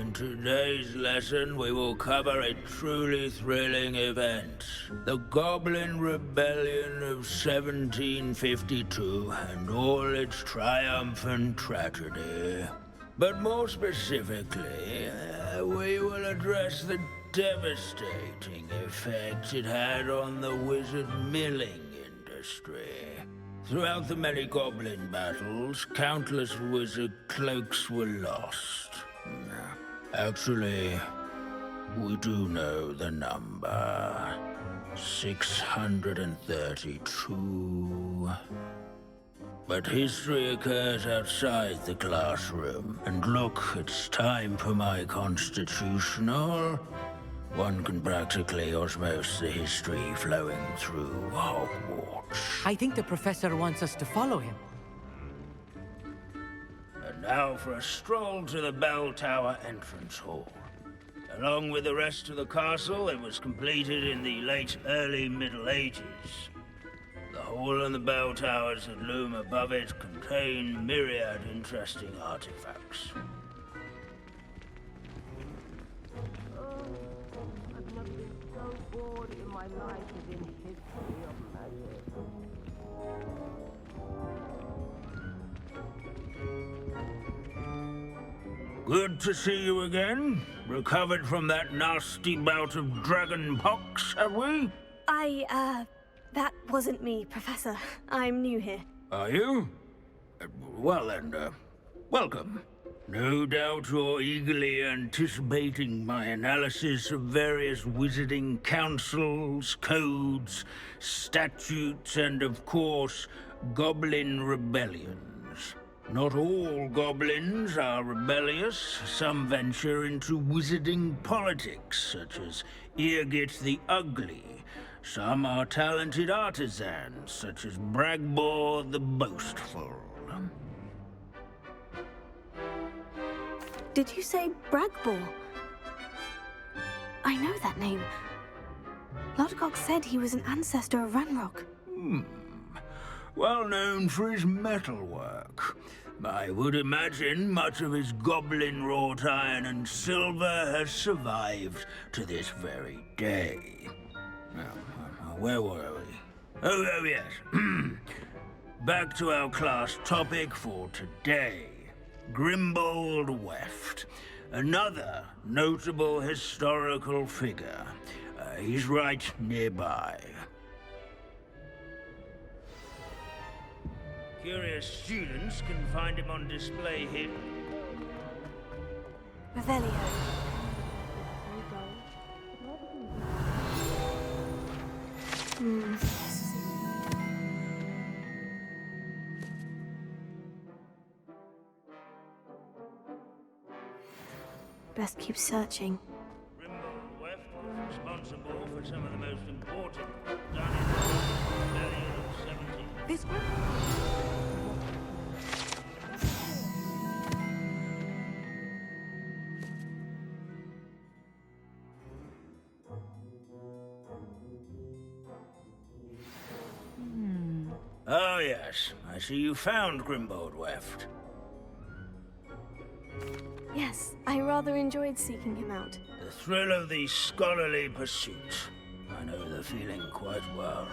In today's lesson, we will cover a truly thrilling event. The Goblin Rebellion of 1752 and all its triumphant tragedy. But more specifically, we will address the devastating effects it had on the wizard milling industry. Throughout the many goblin battles, countless wizard cloaks were lost. Actually, we do know the number. 632. But history occurs outside the classroom. And look, it's time for my constitutional. One can practically osmose the history flowing through Hogwarts. I think the professor wants us to follow him. And now for a stroll to the bell tower entrance hall. Along with the rest of the castle, it was completed in the late early Middle Ages. The hall and the bell towers that loom above it contain myriad interesting artifacts. I've never been so bored in my life as in history of magic. Good to see you again. Recovered from that nasty bout of dragon pox, have we? That wasn't me, Professor. I'm new here. Are you? Well then, welcome. No doubt you're eagerly anticipating my analysis of various wizarding councils, codes, statutes, and of course, goblin rebellions. Not all goblins are rebellious. Some venture into wizarding politics, such as Eargit the Ugly. Some are talented artisans, such as Bragbor the Boastful. Did you say Bragbor? I know that name. Lodgok said he was an ancestor of Ranrock. Well known for his metalwork. I would imagine much of his goblin wrought iron and silver has survived to this very day. Now, where were we? Oh yes. Back to our class topic for today. Grimbold Weft. Another notable historical figure. He's right nearby. Curious students can find him on display here. Revelio. Best keep searching. Grimbold Weft was responsible for some of the most important done in the rebellion of 17. This Oh yes, I see you found Grimbold Weft. Yes, I rather enjoyed seeking him out. The thrill of the scholarly pursuit. I know the feeling quite well.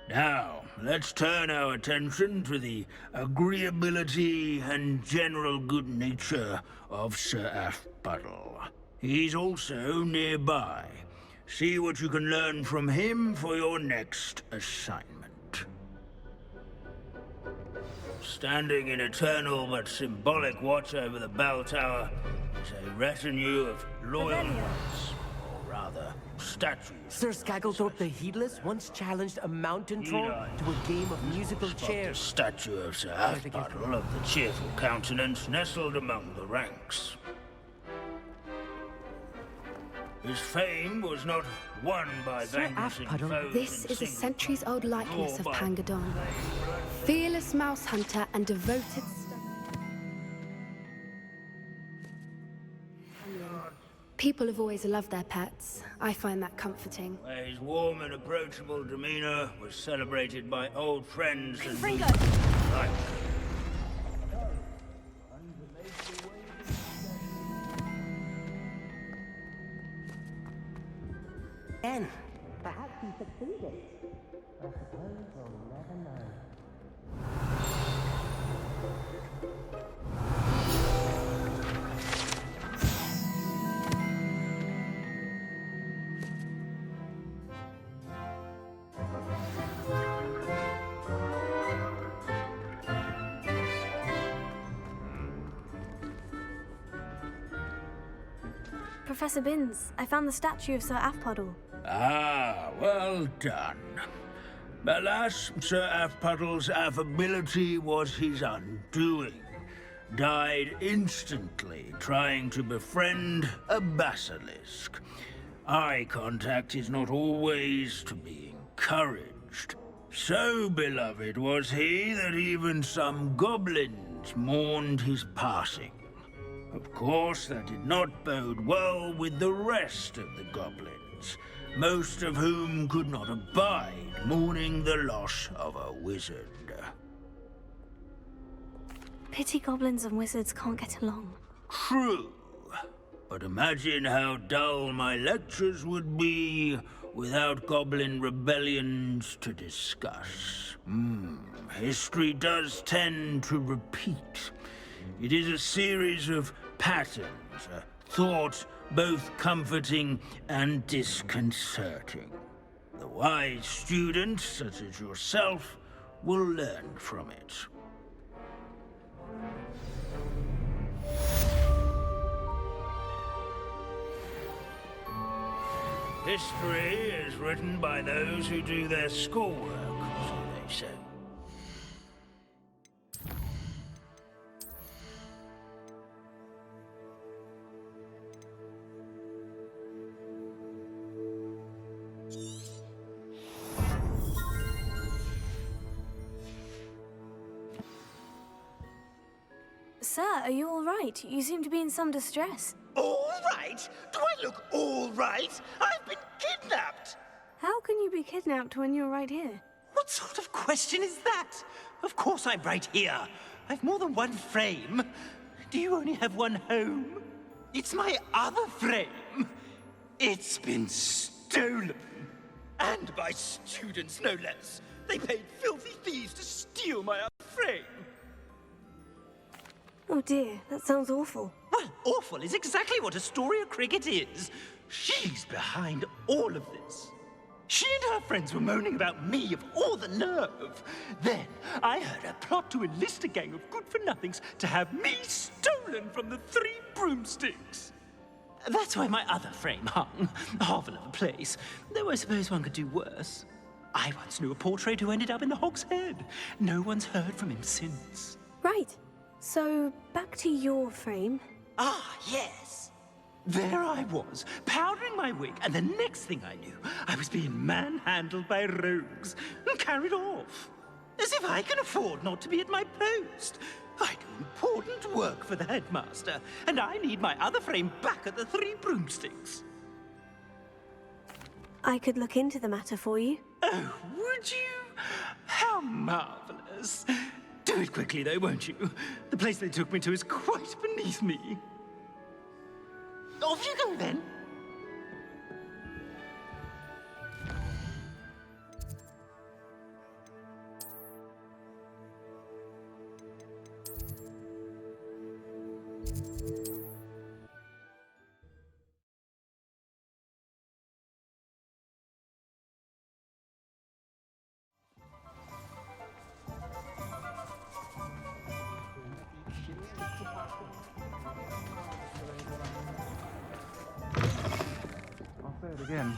Now, let's turn our attention to the agreeability and general good nature of Sir Aphbuttle. He's also nearby. See what you can learn from him for your next assignment. Standing in eternal but symbolic watch over the bell tower is a retinue of loyal ones, or rather, statues. Sir Skagglethorpe the Heedless once challenged a mountain troll to a game of musical Spot the chairs. statue of Sir Aphbuttle of the cheerful countenance nestled among the ranks. His fame was not won by vanquishing Aphbuttle, foes This in is a single centuries-old likeness nor of by Pangadon. Fearless mouse hunter and devoted people have always loved their pets. I find that comforting. where his warm and approachable demeanor was celebrated by old friends and Fringo! like. again. Perhaps he succeeded. I suppose we'll never know. Professor Binns, I found the statue of Sir Afpuddle. Ah, well done. Alas, Sir Afpuddle's affability was his undoing. Died instantly trying to befriend a basilisk. Eye contact is not always to be encouraged. So beloved was he that even some goblins mourned his passing. Of course, that did not bode well with the rest of the goblins, most of whom could not abide mourning the loss of a wizard. Pity goblins and wizards can't get along. True, but imagine how dull my lectures would be without goblin rebellions to discuss. History does tend to repeat. It is a series of patterns, a thought both comforting and disconcerting. The wise student, such as yourself, will learn from it. History is written by those who do their schoolwork, so they say. Sir, are you all right? You seem to be in some distress. All right? Do I look all right? I've been kidnapped! How can you be kidnapped when you're right here? What sort of question is that? Of course I'm right here. I've more than one frame. Do you only have one home? It's my other frame. It's been stolen. And by students, no less. They paid filthy thieves to steal my other frame. Oh dear, that sounds awful. Well, awful is exactly what Astoria Cricket is. She's behind all of this. She and her friends were moaning about me of all the nerve. Then I heard her plot to enlist a gang of good-for-nothings to have me stolen from the Three Broomsticks. That's where my other frame hung, half another place, though I suppose one could do worse. I once knew a portrait who ended up in the Hog's Head. No one's heard from him since. Right. So, back to your frame. Ah, yes. There I was, powdering my wig, and the next thing I knew, I was being manhandled by rogues and carried off. As if I can afford not to be at my post. I do important work for the headmaster, and I need my other frame back at the Three Broomsticks. I could look into the matter for you. Oh, would you? How marvelous. Do it quickly, though, won't you? The place they took me to is quite beneath me. Off you go, then. Again.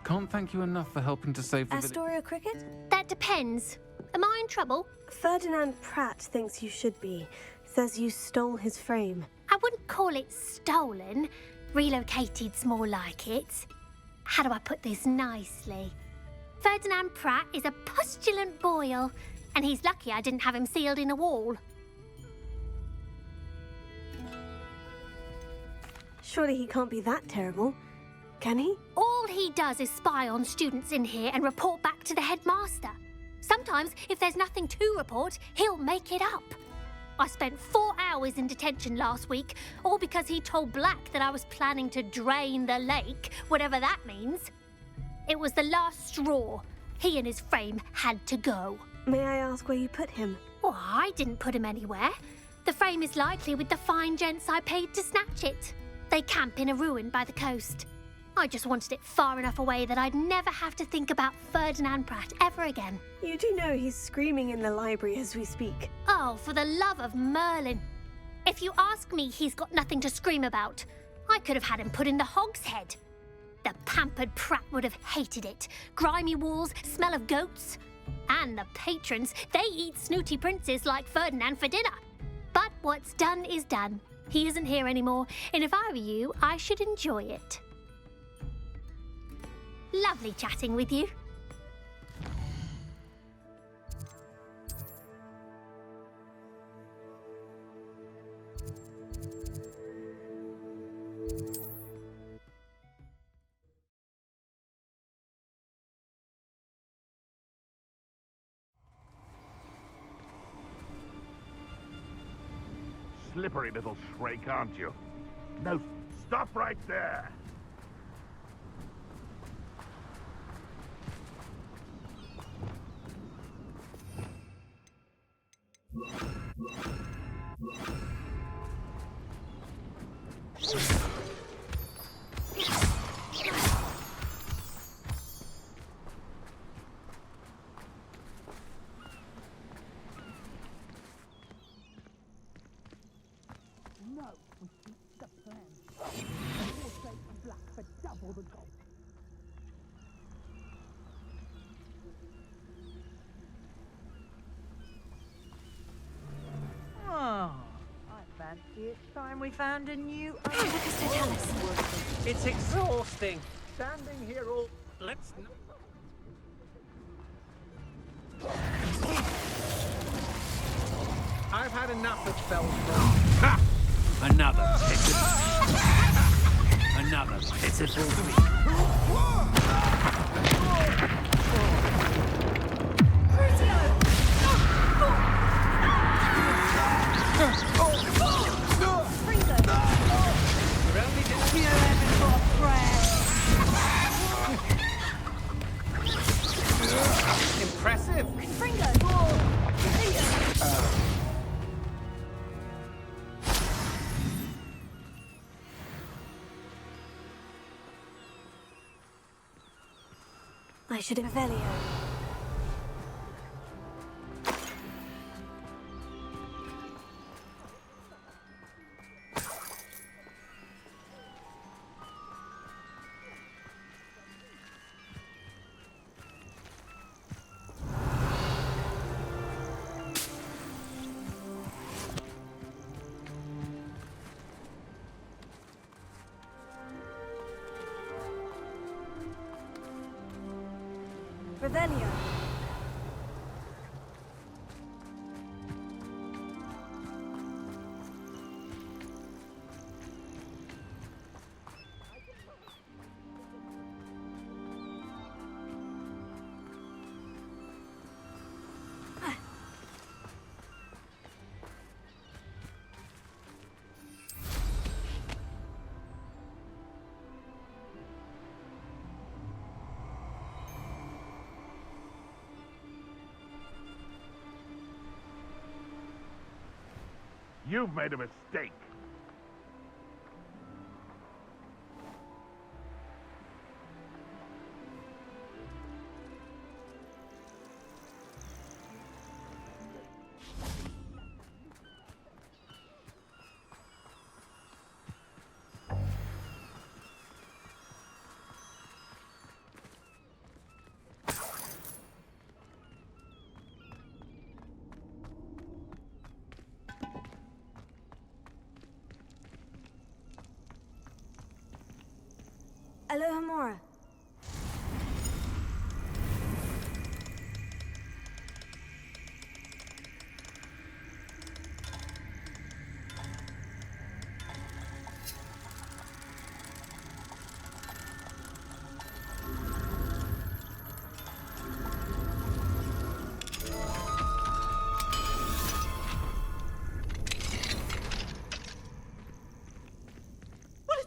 Can't thank you enough for helping to save the Astoria Cricket? That depends. Am I in trouble? Ferdinand Pratt thinks you should be. Says you stole his frame. I wouldn't call it stolen. Relocated's more like it. How do I put this nicely? Ferdinand Pratt is a postulant boil, and he's lucky I didn't have him sealed in a wall. Surely he can't be that terrible, can he? All he does is spy on students in here and report back to the headmaster. Sometimes, if there's nothing to report, he'll make it up. I spent 4 hours in detention last week, all because he told Black that I was planning to drain the lake, whatever that means. It was the last straw. He and his frame had to go. May I ask where you put him? Oh, I didn't put him anywhere. The frame is likely with the fine gents I paid to snatch it. They camp in a ruin by the coast. I just wanted it far enough away that I'd never have to think about Ferdinand Pratt ever again. You do know he's screaming in the library as we speak. Oh, for the love of Merlin. If you ask me, he's got nothing to scream about. I could have had him put in the hogshead. The pampered Pratt would have hated it. Grimy walls, smell of goats. And the patrons, they eat snooty princes like Ferdinand for dinner. But what's done is done. He isn't here anymore, and if I were you, I should enjoy it. Lovely chatting with you. Slippery little shrike, aren't you? No, stop right there! It's time we found a new... Tell us. It's exhausting. Standing here all... Let's... I've had enough of Feldspar. Ha! Another pitiful... Another pitiful Impressive. I should have Velio. Revelio. You've made a mistake. Aloha Mora.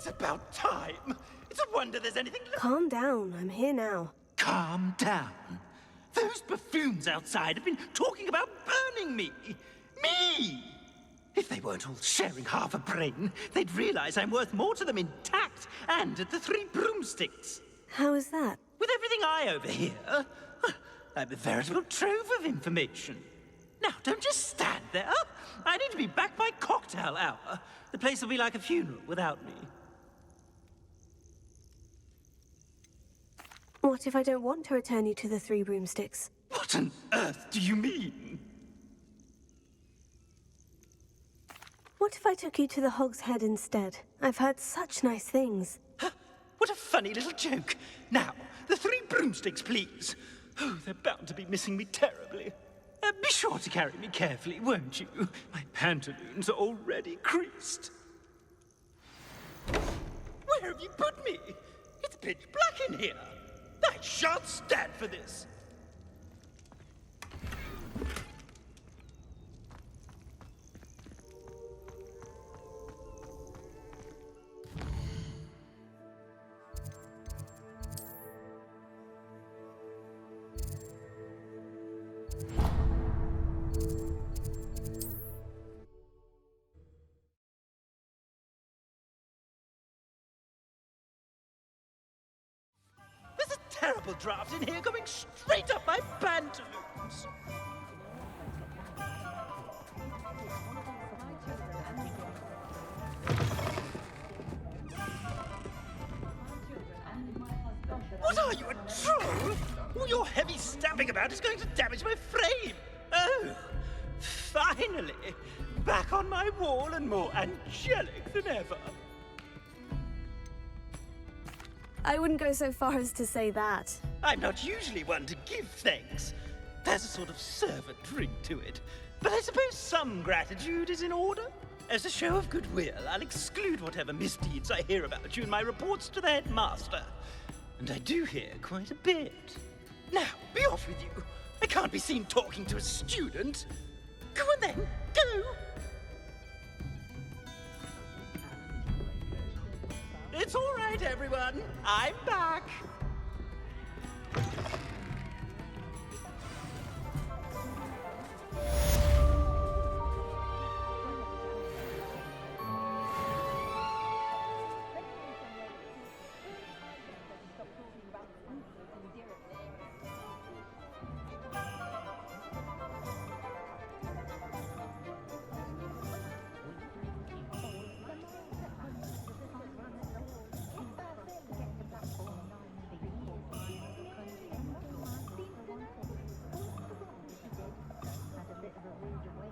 It's about time. It's a wonder there's anything left. Calm down. I'm here now. Calm down. Those buffoons outside have been talking about burning me. Me! If they weren't all sharing half a brain, they'd realize I'm worth more to them intact and at the Three Broomsticks. How is that? With everything I overhear, I'm a veritable trove of information. Now, don't just stand there. I need to be back by cocktail hour. The place will be like a funeral without me. What if I don't want to return you to the Three Broomsticks? What on earth do you mean? What if I took you to the Hog's Head instead? I've heard such nice things. What a funny little joke. Now, the Three Broomsticks, please. Oh, they're bound to be missing me terribly. Be sure to carry me carefully, won't you? My pantaloons are already creased. Where have you put me? It's pitch black in here. I shan't stand for this. There's a terrible draft in here going straight up my pantaloons. What are you, a troll? All your heavy stamping about is going to damage my frame. Oh, finally. Back on my wall and more angelic than ever. I wouldn't go so far as to say that. I'm not usually one to give thanks. There's a sort of servant ring to it. But I suppose some gratitude is in order. As a show of goodwill, I'll exclude whatever misdeeds I hear about you in my reports to the headmaster. And I do hear quite a bit. Now, be off with you. I can't be seen talking to a student. Go on then, go! It's all right, everyone. I'm back.